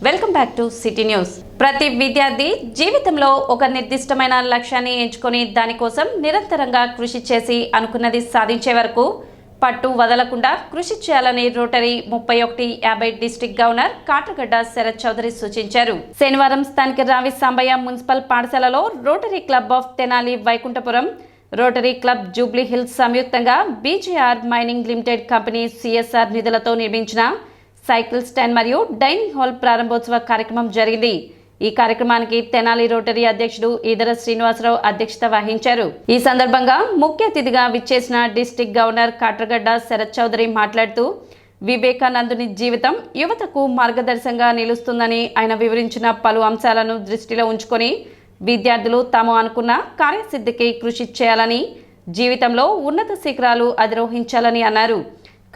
Welcome back to city news. ప్రతి విద్యార్థి జీవితంలో ఒక నిర్దిష్టమైన లక్ష్యాన్ని ఎంచుకొని దానికోసం నిరంతరంగా కృషి చేసి అనుకున్నది సాధించే వరకు పట్టు వదలకుండా కృషి చేయాలని rotary 3150 district governor Katragadda Sarath Chowdary సూచించారు. శనివారం స్థానిక రావి సాంబయ్య మున్సిపల్ పాఠశాలలో rotary club of Tenali Vaikunthapuram, rotary club Jubilee Hills సంయుక్తంగా BGR mining limited company CSR నిధులతో నిర్మించిన సైకిల్ స్టాండ్ మరియు డైనింగ్ హాల్ ప్రారంభోత్సవ కార్యక్రమం జరిగింది. ఈ కార్యక్రమానికి తెనాలి రోటరీ అధ్యక్షుడు ఈదర శ్రీనివాసరావు అధ్యక్షత వహించారు. ఈ సందర్భంగా ముఖ్య అతిథిగా విచ్చేసిన డిస్ట్రిక్ట్ గవర్నర్ కాట్రగడ్డ శరత్ చౌదరి మాట్లాడుతూ వివేకానందుని జీవితం యువతకు మార్గదర్శకంగా నిలుస్తుందని ఆయన వివరించిన పలు అంశాలను దృష్టిలో ఉంచుకొని విద్యార్థులు తాము అనుకున్న కార్యసిద్ధికి కృషి చేయాలని, జీవితంలో ఉన్నత శిఖరాలు అధిరోహించాలని అన్నారు.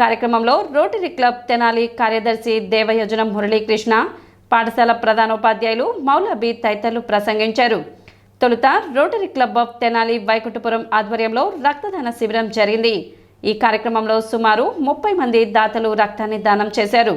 కార్యక్రమంలో రోటరీ క్లబ్ తెనాలి కార్యదర్శి దేవయోజనం మురళీకృష్ణ, పాఠశాల ప్రధానోపాధ్యాయులు మౌలబీ తదితరులు ప్రసంగించారు. తొలుత rotary club of Tenali Vaikunthapuram ఆధ్వర్యంలో రక్తదాన శిబిరం జరిగింది. ఈ కార్యక్రమంలో సుమారు 30 మంది దాతలు రక్తాన్ని దానం చేశారు.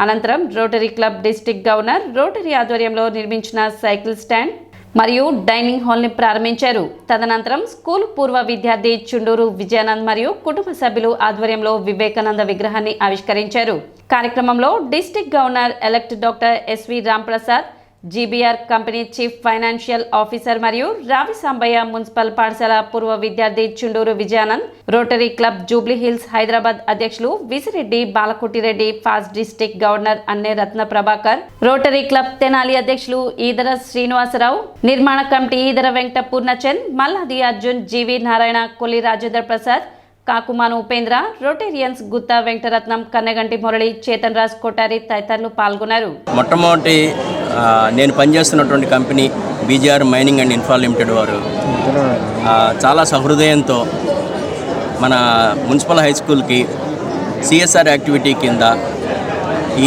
అనంతరం rotary club district governor rotary ఆధ్వర్యంలో నిర్మించిన సైకిల్ స్టాండ్ మరియు డైనింగ్ హాల్ని ప్రారంభించారు. తదనంతరం స్కూల్ పూర్వ విద్యార్థి చుండూరు విజయానంద్ మరియు కుటుంబ సభ్యులు ఆధ్వర్యంలో వివేకానంద విగ్రహాన్ని ఆవిష్కరించారు. కార్యక్రమంలో district governor elect doctor SV Ramprasad, GBR company chief financial officer మరియు రావి సాంబయ్య మున్సిపల్ పాఠశాల పూర్వ విద్యార్థి చుండూరు విజయానంద్, రోటరీ క్లబ్ జూబ్లీ హిల్స్ హైదరాబాద్ అధ్యక్షులు Visireddy Balakotireddy, past district governor Anne Ratna Prabhakar, rotary club Tenali అధ్యక్షులు ఈదర శ్రీనివాసరావు, నిర్మాణ కమిటీ ఈదర వెంకట పూర్ణచంద్, మల్లాది అర్జున్, జీవి నారాయణ, కొల్లి రాజేంద్ర ప్రసాద్, కాకుమాను ఉపేంద్ర, రోటేరియన్స్ గుత్తా వెంకటరత్నం, కన్నెగంటి మురళి, చేతన్ రాజ్ కొటారి తదితరులు పాల్గొన్నారు. మొట్టమొదటి నేను పనిచేస్తున్నటువంటి company BGR mining and infra limited వారు చాలా సహృదయంతో మన మున్సిపల్ హై స్కూల్కి సిఎస్ఆర్ యాక్టివిటీ కింద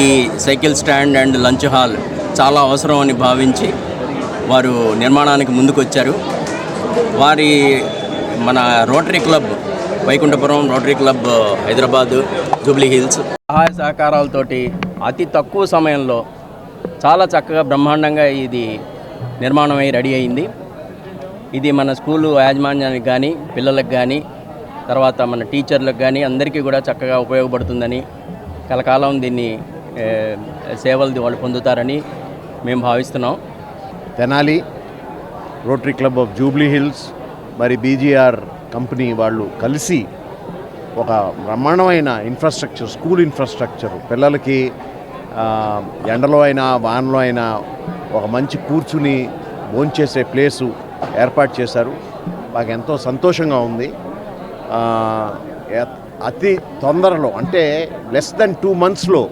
ఈ cycle stand and lunch hall చాలా అవసరం అని భావించి వారు నిర్మాణానికి ముందుకు వచ్చారు. వారి మన rotary club Vaikunthapuram, rotary club Hyderabad, Jubilee hills సహాయ సహకారాలతోటి అతి తక్కువ సమయంలో చాలా చక్కగా బ్రహ్మాండంగా ఇది నిర్మాణం అయి రెడీ అయింది. ఇది మన స్కూలు యాజమాన్యానికి కానీ, పిల్లలకు కానీ, తర్వాత మన టీచర్లకు కానీ అందరికీ కూడా చక్కగా ఉపయోగపడుతుందని, కలకాలం దీన్ని సేవలు వాళ్ళు పొందుతారని మేము భావిస్తున్నాం. Tenali rotary club of Jubilee hills మరి బీజీఆర్ కంపెనీ వాళ్ళు కలిసి ఒక బ్రహ్మాండమైన ఇన్ఫ్రాస్ట్రక్చర్, స్కూల్ ఇన్ఫ్రాస్ట్రక్చర్, పిల్లలకి ఎండలో అయినా వానలో అయినా ఒక మంచి కూర్చుని భోంచేసే ప్లేసు ఏర్పాటు చేశారు. మాకు ఎంతో సంతోషంగా ఉంది. అతి తొందరలో అంటే లెస్ దెన్ 2 monthsలో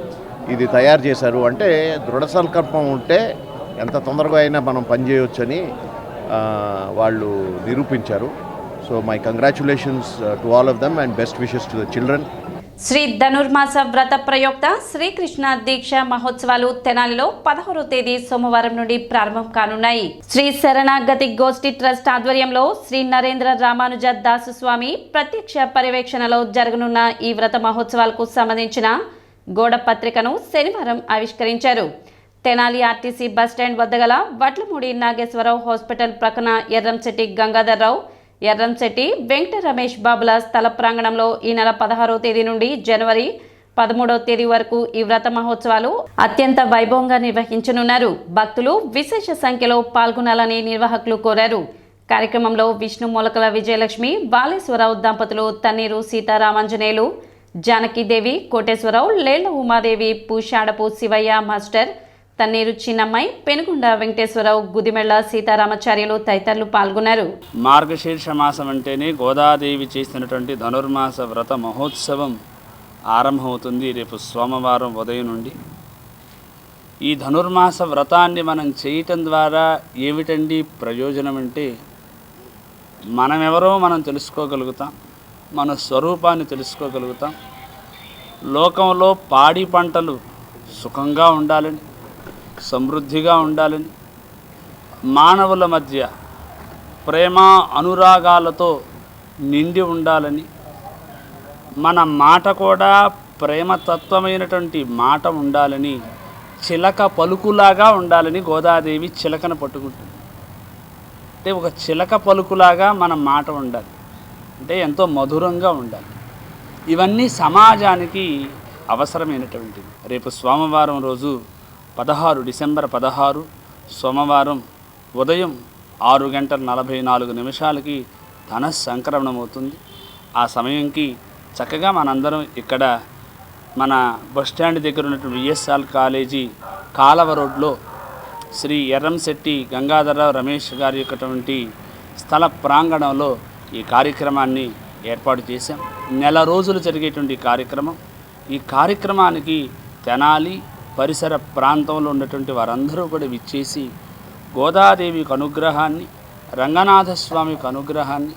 ఇది తయారు చేశారు. అంటే దృఢ సంకల్పం ఉంటే ఎంత తొందరగా అయినా మనం పనిచేయవచ్చని వాళ్ళు నిరూపించారు. So my congratulations to all of them and best wishes to the children. Shri Dhanurmasa వ్రత ప్రయోక్త శ్రీకృష్ణ దీక్ష మహోత్సవాలు తెనాలిలో 16వ తేదీ సోమవారం నుండి ప్రారంభం కానున్నాయి. శ్రీ శరణాగతి గోష్ఠి ట్రస్ట్ ఆధ్వర్యంలో శ్రీ నరేంద్ర రామానుజ దాసు స్వామి ప్రత్యక్ష పర్యవేక్షణలో జరగనున్న ఈ వ్రత మహోత్సవాలకు సంబంధించిన గోడ పత్రికను శనివారం ఆవిష్కరించారు. తెనాలి ఆర్టీసీ బస్టాండ్ వద్ద గల వడ్లమూడి నాగేశ్వరరావు హాస్పిటల్ ప్రక్కన ఎర్రంశెట్టి గంగాధర్రావు, ఎర్రంశెట్టి వెంకట రమేష్ బాబుల స్థల ప్రాంగణంలో ఈ నెల 16వ తేదీ నుండి జనవరి 13వ తేదీ వరకు ఈ వ్రత మహోత్సవాలు అత్యంత వైభవంగా నిర్వహించనున్నారు. భక్తులు విశేష సంఖ్యలో పాల్గొనాలని నిర్వాహకులు కోరారు. కార్యక్రమంలో విష్ణు మొలకల విజయలక్ష్మి, బాలేశ్వరరావు దంపతులు, తన్నీరు సీతారామాంజనేయులు, జానకీదేవి, కోటేశ్వరరావు, లేళ్ల ఉమాదేవి, పూషాడపు శివయ్య మాస్టర్, తన్నీరు చిన్నమ్మాయి, పెనుగుండ వెంకటేశ్వరరావు, గుదిమెళ్ల సీతారామాచార్యులు తదితరులు పాల్గొన్నారు. మార్గశీర్ష మాసం అంటేనే గోదాదేవి చేసినటువంటి ధనుర్మాస వ్రత మహోత్సవం ఆరంభమవుతుంది రేపు సోమవారం ఉదయం నుండి. ఈ ధనుర్మాస వ్రతాన్ని మనం చేయటం ద్వారా ఏమిటండి ప్రయోజనం అంటే, మనమెవరో మనం తెలుసుకోగలుగుతాం, మన స్వరూపాన్ని తెలుసుకోగలుగుతాం. లోకంలో పాడి పంటలు సుఖంగా ఉండాలని, సమృద్ధిగా ఉండాలని, మానవుల మధ్య ప్రేమ అనురాగాలతో నిండి ఉండాలని, మన మాట కూడా ప్రేమతత్వమైనటువంటి మాట ఉండాలని చిలక పలుకులాగా ఉండాలని గోదాదేవి చిలకను పట్టుకుంటుంది. అంటే ఒక చిలక పలుకులాగా మన మాట ఉండాలి, అంటే ఎంతో మధురంగా ఉండాలి. ఇవన్నీ సమాజానికి అవసరమైనటువంటివి. రేపు సోమవారం రోజు డిసెంబర్ 16 సోమవారం ఉదయం 6:44 ధన సంక్రమణం అవుతుంది. ఆ సమయంకి చక్కగా మనందరం ఇక్కడ మన బస్టాండ్ దగ్గర ఉన్నటువంటి విఎస్ఆర్ కాలేజీ కాలవ రోడ్లో శ్రీ ఎర్రంశెట్టి గంగాధరరావు రమేష్ గారి యొక్కటువంటి స్థల ప్రాంగణంలో ఈ కార్యక్రమాన్ని ఏర్పాటు చేశాం. నెల రోజులు జరిగేటువంటి కార్యక్రమం. ఈ కార్యక్రమానికి తెనాలి పరిసర ప్రాంతంలో ఉన్నటువంటి వారందరూ కూడా విచ్చేసి గోదాదేవికి అనుగ్రహాన్ని, రంగనాథస్వామికి అనుగ్రహాన్ని,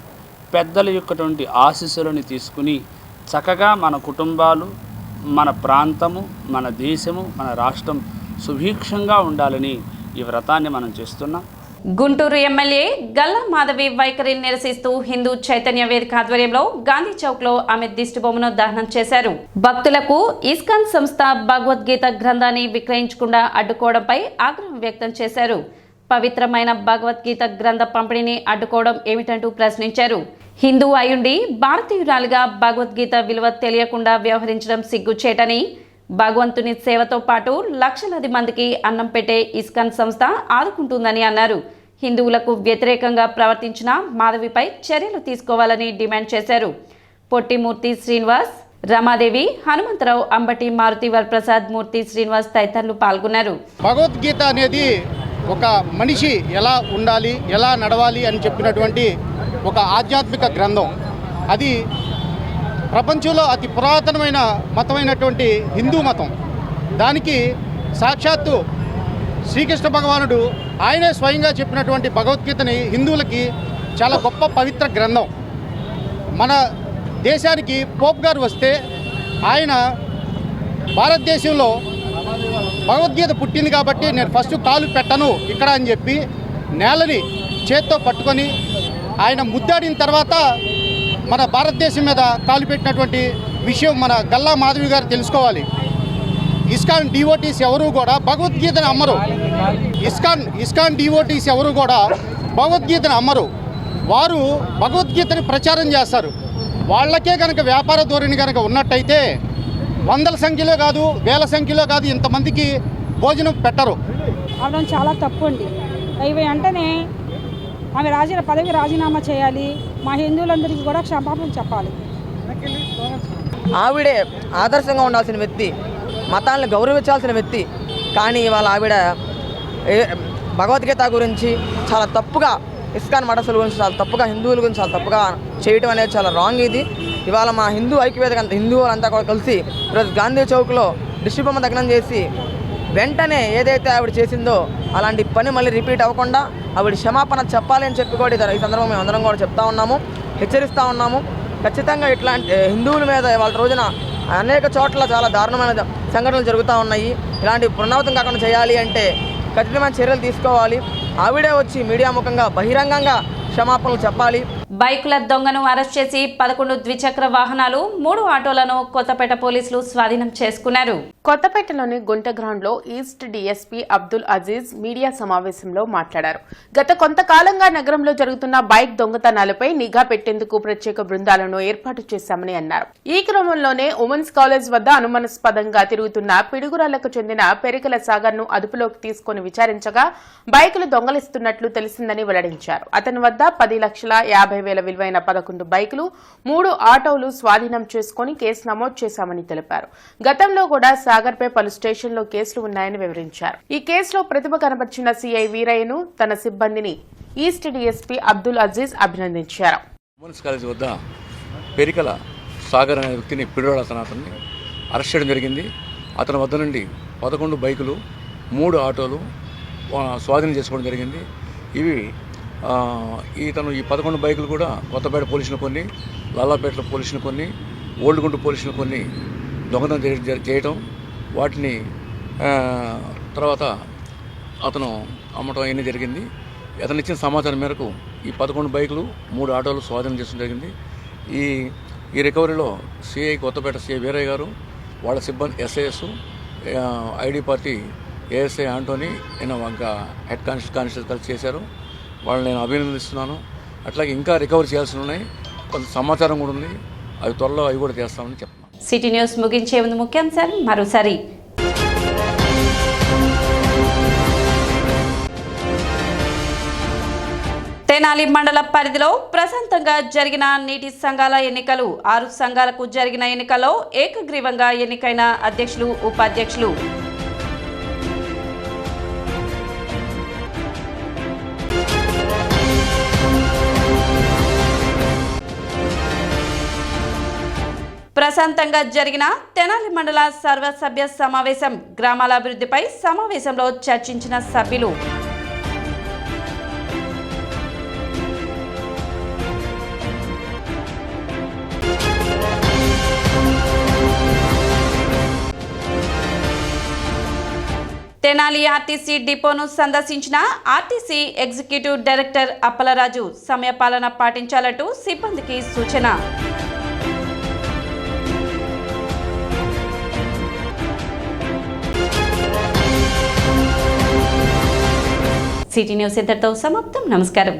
పెద్దల యొక్కటువంటి ఆశీస్సులను తీసుకుని చక్కగా మన కుటుంబాలు, మన ప్రాంతము, మన దేశము, మన రాష్ట్రం సుభిక్షంగా ఉండాలని ఈ వ్రతాన్ని మనం చేస్తున్నాం. గుంటూరు ఎమ్మెల్యే గల్లా మాధవి వైఖరిని నిరసిస్తూ హిందూ చైతన్య వేదిక ఆధ్వర్యంలో గాంధీ చౌక్ లో ఆమె దిష్టిబొమ్మను దహనం చేశారు. భక్తులకు ఇస్కాన్ సంస్థ భగవద్గీత గ్రంథాన్ని విక్రయించకుండా అడ్డుకోవడంపై ఆగ్రహం వ్యక్తం చేశారు. పవిత్రమైన భగవద్గీత గ్రంథ పంపిణీని అడ్డుకోవడం ఏమిటంటూ ప్రశ్నించారు. హిందూ అయుండి భారతీయురాలుగా భగవద్గీత విలువ తెలియకుండా వ్యవహరించడం సిగ్గుచేటని, భగవంతుని సేవతో పాటు లక్షలాది మందికి అన్నం పెట్టే ఇస్కాన్ సంస్థ ఆదుకుంటుందని అన్నారు. హిందువులకు వ్యతిరేకంగా ప్రవర్తించిన మాధవిపై చర్యలు తీసుకోవాలని డిమాండ్ చేశారు. పొట్టిమూర్తి శ్రీనివాస్, రమాదేవి, హనుమంతరావు, అంబటి మారుతి వరప్రసాద్, మూర్తి శ్రీనివాస్ తదితరులు పాల్గొన్నారు. భగవద్గీత అనేది ఒక మనిషి ఎలా ఉండాలి, ఎలా నడవాలి అని చెప్పినటువంటి ఒక ఆధ్యాత్మిక గ్రంథం. అది ప్రపంచంలో అతి పురాతనమైన మతమైనటువంటి హిందూ మతం. దానికి సాక్షాత్తు శ్రీకృష్ణ భగవానుడు ఆయనే స్వయంగా చెప్పినటువంటి భగవద్గీతని హిందువులకి చాలా గొప్ప పవిత్ర గ్రంథం. మన దేశానికి పోప్ గారు వస్తే ఆయన భారతదేశంలో భగవద్గీత పుట్టింది కాబట్టి నేను ఫస్ట్ కాలు పెట్టను ఇక్కడ అని చెప్పి నేలని చేత్తో పట్టుకొని ఆయన ముద్దాడిన తర్వాత మన భారతదేశం మీద కాలు పెట్టినటువంటి విషయం మన గల్లా మాధవి గారు తెలుసుకోవాలి. ఇస్కాన్ డివోటీస్ ఎవరు కూడా భగవద్గీతను అమ్మరు. ఇస్కాన్ డివోటీస్ ఎవరు కూడా భగవద్గీతను అమ్మరు. వారు భగవద్గీతని ప్రచారం చేస్తారు. వాళ్ళకే కనుక వ్యాపార ధోరణి కనుక ఉన్నట్టయితే వందల సంఖ్యలో కాదు, వేల సంఖ్యలో కాదు, ఇంతమందికి భోజనం పెట్టరు. అవడం చాలా తప్పు అండి. ఇవి వెంటనే ఆమె పదవి రాజీనామా చేయాలి. మా హిందువులందరికీ కూడా క్షమాపణ చెప్పాలి. ఆవిడే ఆదర్శంగా ఉండాల్సిన వ్యక్తి, మతాలను గౌరవించాల్సిన వ్యక్తి. కానీ ఇవాళ ఆవిడ భగవద్గీత గురించి చాలా తప్పుగా, ఇస్కాన్ మఠసుల గురించి చాలా తప్పుగా, హిందువుల గురించి చాలా తప్పుగా చేయడం అనేది చాలా రాంగ్. ఇది ఇవాళ మా హిందూ ఐక్యవేదిక హిందువులంతా కూడా కలిసి ఈరోజు గాంధీ చౌక్లో దిష్టిబొమ్మ దగ్నం చేసి వెంటనే ఏదైతే ఆవిడ చేసిందో అలాంటి పని మళ్ళీ రిపీట్ అవ్వకుండా ఆవిడ క్షమాపణ చెప్పాలి అని చెప్పి కూడా ఈ సందర్భంగా మేము అందరం కూడా చెప్తా ఉన్నాము, హెచ్చరిస్తూ ఉన్నాము. ఖచ్చితంగా ఇట్లాంటి హిందువుల మీద వాళ్ళ రోజున అనేక చోట్ల చాలా దారుణమైన సంఘటనలు జరుగుతూ ఉన్నాయి. ఇలాంటి పునరావృతం కాకుండా చేయాలి అంటే ఖచ్చితమైన చర్యలు తీసుకోవాలి. ఆవిడే వచ్చి మీడియా ముఖంగా బహిరంగంగా క్షమాపణలు చెప్పాలి. బైకుల దొంగను అరెస్ట్ చేసి 11 ద్విచక్ర వాహనాలు, 3 ఆటోలను కొత్తపేట పోలీసులు స్వాధీనం చేసుకున్నారు. కొత్తపేటలోని గుంట గ్రౌండ్ లో east DSP Abdul Aziz media సమావేశంలో మాట్లాడారు. గత కొంతకాలంగా నగరంలో జరుగుతున్న బైక్ దొంగతనాలపై నిఘా పెట్టేందుకు ప్రత్యేక బృందాలను ఏర్పాటు చేశామని అన్నారు. ఈ క్రమంలోనే ఉమెన్స్ కాలేజ్ వద్ద అనుమానాస్పదంగా తిరుగుతున్న పిడుగురాళ్లకు చెందిన పెరికల సాగర్ ను అదుపులోకి తీసుకుని విచారించగా బైకులు దొంగలిస్తున్నట్లు తెలిసిందని వెల్లడించారు. అతని వద్ద 10,50,000 విలువైన 11 బైకులు, 3 ఆటోలు స్వాధీనం చేసుకుని కేసు నమోదు చేశామని తెలిపారు. గతంలో కూడా సాగర్ పై పలు స్టేషన్లో కేసులు ఉన్నాయని వివరించారు. ఈ కేసులో ప్రతిభ కనబర్చిన సిఐ వీరయ్యను, తన సిబ్బందిని ఈస్ట్ డీఎస్పీ అబ్దుల్ అజీజ్ అభినందించారు. ఉమెన్స్ కాలేజ్ వద్ద పెరికల సాగర్ అనే వ్యక్తిని పిడుగురాళ్ల అతన్ని అరెస్ట్ చేయడం జరిగింది. అతని వద్ద నుండి 11 బైకులు, 3 ఆటోలు స్వాధీనం చేసుకోవడం జరిగింది. ఈ 11 బైకులు కూడా కొత్తపేట పోలీసులు కొన్ని, లాలాపేట పోలీసులు కొన్ని, ఓల్డ్ గుంటూరు పోలీసులు కొన్ని దొంగతనం చేయటం, వాటిని తర్వాత అతను అమ్మటం అవన్నీ జరిగింది. అతను ఇచ్చిన సమాచారం మేరకు ఈ 11 బైకులు, 3 ఆటోలు స్వాధీనం చేసుకోవడం జరిగింది. ఈ రికవరీలో సిఐ కొత్తపేట సిఐ వీరయ్య గారు, వాళ్ళ సిబ్బంది SIs, ID party ASI Antony నేను ఇంకా హెడ్ కానిస్టేబుల్ కలిసి చేశారు. వాళ్ళని నేను అభినందిస్తున్నాను. అట్లాగే ఇంకా రికవర్ చేయాల్సి ఉన్నాయి, కొంత సమాచారం కూడా ఉంది, అవి త్వరలో అవి కూడా చేస్తామని చెప్తున్నాను. సిటీ న్యూస్ ముగించే ముందు ముఖ్యాంశాలు మరోసారి. తెనాలి మండల పరిధిలో ప్రశాంతంగా జరిగిన నీటి సంఘాల ఎన్నికలు. 6 సంఘాలకు జరిగిన ఎన్నికల్లో ఏకగ్రీవంగా ఎన్నికైన అధ్యక్షులు, ఉపాధ్యక్షులు. ప్రశాంతంగా జరిగిన తెనాలి మండల సర్వసభ్య సమావేశం. గ్రామాల అభివృద్ధిపై సమావేశంలో చర్చించిన సభ్యులు. తెనాలి ఆర్టీసీ డిపోను సందర్శించిన ఆర్టీసీ ఎగ్జిక్యూటివ్ డైరెక్టర్ అప్పలరాజు. సమయపాలన పాటించాలంటూ సిబ్బందికి సూచన. సిటీ న్యూస్ ఇంతటితో సమాప్తం. నమస్కారం.